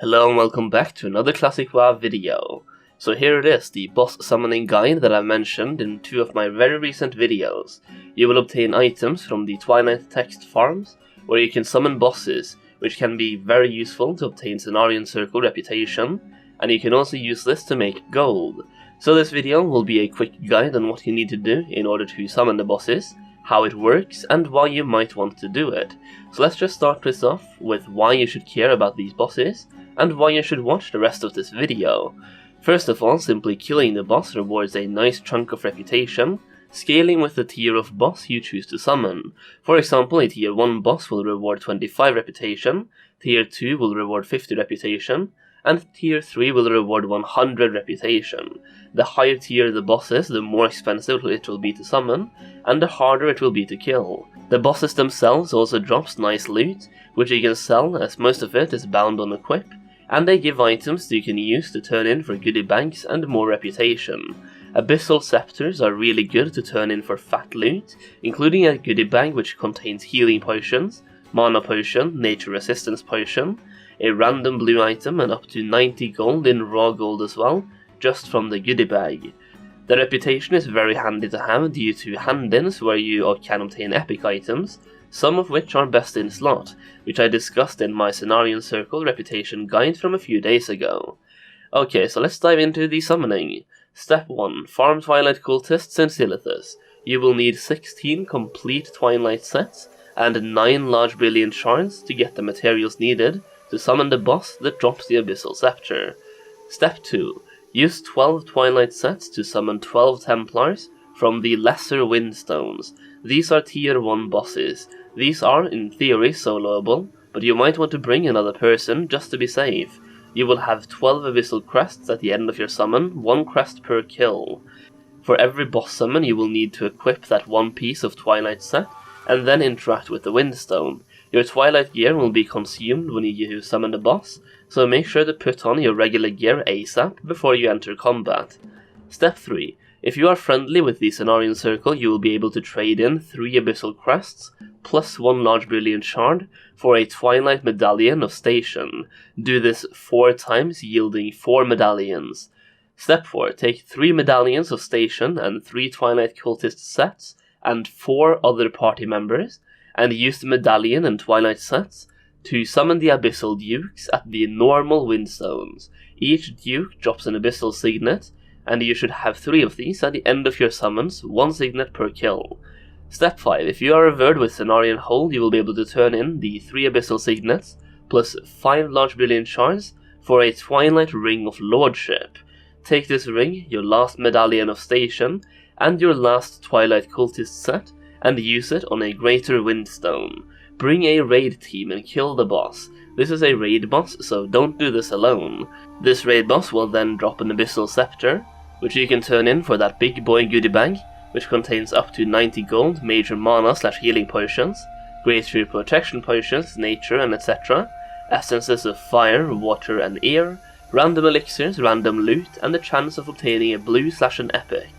Hello and welcome back to another classic WoW video. So here it is, the boss summoning guide that I mentioned in two of my very recent videos. You will obtain items from the Twilight Text farms, where you can summon bosses, which can be very useful to obtain Cenarion Circle Reputation, and you can also use this to make gold. So this video will be a quick guide on what you need to do in order to summon the bosses, how it works, and why you might want to do it. So let's just start this off with why you should care about these bosses, and why you should watch the rest of this video. First of all, simply killing the boss rewards a nice chunk of reputation, scaling with the tier of boss you choose to summon. For example, a tier 1 boss will reward 25 reputation, tier 2 will reward 50 reputation, and tier 3 will reward 100 reputation. The higher tier the boss is, the more expensive it will be to summon, and the harder it will be to kill. The bosses themselves also drops nice loot, which you can sell as most of it is bound on equip, and they give items that you can use to turn in for goodie bags and more reputation. Abyssal Scepters are really good to turn in for fat loot, including a goodie bag which contains healing potions, mana potion, nature resistance potion, a random blue item and up to 90 gold in raw gold as well, just from the goodie bag. The reputation is very handy to have due to hand-ins where you can obtain epic items, some of which are best in slot, which I discussed in my Cenarion Circle Reputation guide from a few days ago. Okay, so let's dive into the summoning. Step 1. Farm Twilight Cultists in Silithus. You will need 16 complete Twilight sets and 9 large brilliant shards to get the materials needed to summon the boss that drops the Abyssal Scepter. Step 2. Use 12 Twilight sets to summon 12 Templars from the Lesser Windstones. These are tier 1 bosses. These are, in theory, soloable, but you might want to bring another person just to be safe. You will have 12 Abyssal Crests at the end of your summon, 1 crest per kill. For every boss summon you will need to equip that one piece of Twilight set, and then interact with the Windstone. Your Twilight gear will be consumed when you summon the boss, so make sure to put on your regular gear ASAP before you enter combat. Step 3. If you are friendly with the Cenarion Circle, you will be able to trade in 3 Abyssal Crests, plus 1 large brilliant shard, for a Twilight Medallion of Station. Do this 4 times, yielding 4 medallions. Step 4. Take 3 medallions of Station and 3 Twilight Cultist sets, and 4 other party members, and use the medallion and Twilight sets to summon the Abyssal Dukes at the normal Windstones. Each Duke drops an Abyssal Signet, and you should have 3 of these at the end of your summons, 1 signet per kill. Step 5. If you are revered with Cenarion Hold, you will be able to turn in the 3 Abyssal Signets, plus 5 large brilliant shards, for a Twilight Ring of Lordship. Take this ring, your last medallion of Station, and your last Twilight Cultist set, and use it on a Greater Windstone. Bring a raid team and kill the boss. This is a raid boss, so don't do this alone. This raid boss will then drop an Abyssal Scepter, which you can turn in for that big boy goodie bag, which contains up to 90 gold, major mana/healing potions, greater protection potions, nature and etc., essences of fire, water and air, random elixirs, random loot, and the chance of obtaining a blue/an epic.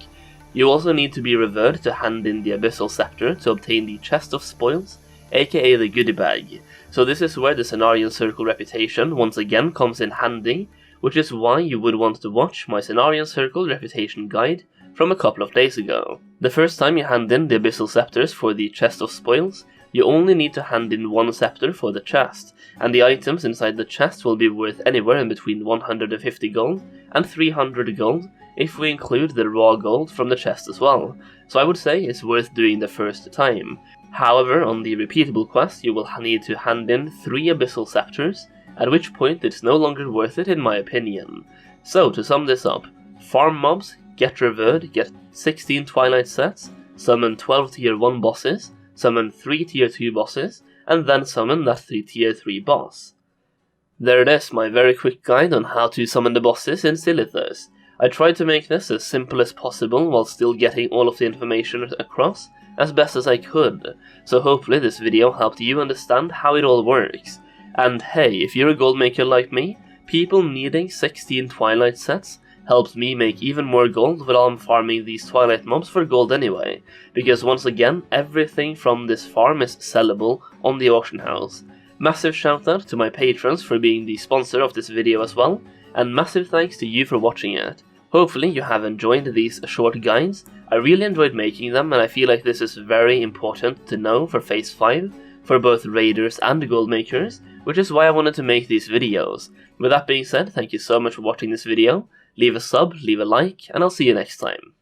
You also need to be revered to hand in the Abyssal Scepter to obtain the Chest of Spoils, aka the goodie bag. So this is where the Cenarion Circle Reputation once again comes in handy, which is why you would want to watch my Cenarion Circle Reputation guide from a couple of days ago. The first time you hand in the Abyssal Scepters for the Chest of Spoils, you only need to hand in 1 scepter for the chest, and the items inside the chest will be worth anywhere in between 150 gold and 300 gold if we include the raw gold from the chest as well, so I would say it's worth doing the first time. However, on the repeatable quest you will need to hand in 3 Abyssal Scepters, at which point it's no longer worth it in my opinion. So to sum this up, farm mobs, get revered, get 16 Twilight sets, summon 12 tier 1 bosses, summon 3 tier 2 bosses, and then summon that tier 3 boss. There it is, my very quick guide on how to summon the bosses in Silithus. I tried to make this as simple as possible while still getting all of the information across as best as I could, so hopefully this video helped you understand how it all works. And hey, if you're a gold maker like me, people needing 16 Twilight sets helps me make even more gold while I'm farming these Twilight mobs for gold anyway, because once again, everything from this farm is sellable on the auction house. Massive shout out to my patrons for being the sponsor of this video as well, and massive thanks to you for watching it. Hopefully you have enjoyed these short guides. I really enjoyed making them, and I feel like this is very important to know for Phase 5, for both raiders and gold makers, which is why I wanted to make these videos. With that being said, thank you so much for watching this video. Leave a sub, leave a like, and I'll see you next time.